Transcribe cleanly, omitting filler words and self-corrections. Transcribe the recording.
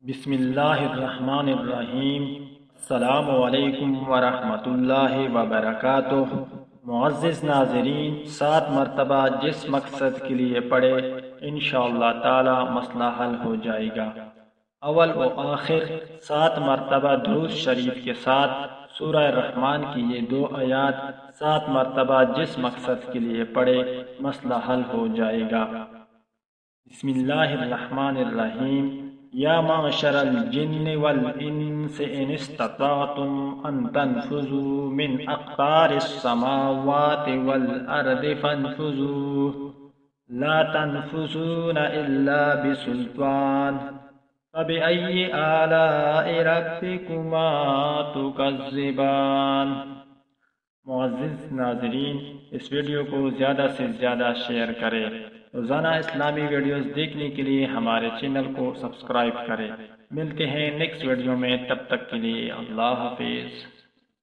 بسم اللہ الرحمن الرحیم۔ السلام علیکم ورحمۃ اللہ وبرکاتہ۔ معزز ناظرین، 7 مرتبہ جس مقصد کے لیے پڑھے انشاءاللہ تعالی مسئلہ حل ہو جائے گا۔ اول و آخر 7 مرتبہ درود شریف کے ساتھ سورہ الرحمن کی یہ 2 آیات 7 مرتبہ جس مقصد کے لیے پڑھے مسئلہ حل ہو جائے گا۔ بسم اللہ الرحمن الرحیم۔ یا معشر الجن والانس ان استطعتم ان تنفذوا من اقطار السماوات والارض فانفذوا لا تنفذون الا بسلطان فبأي آلاء ربكما تكذبان۔ معزز ناظرین، اس ویڈیو کو زیادہ سے زیادہ شیئر کریں۔ روزانہ اسلامی ویڈیوز دیکھنے کے لیے ہمارے چینل کو سبسکرائب کریں۔ ملتے ہیں نیکسٹ ویڈیو میں، تب تک کے لیے اللہ حافظ۔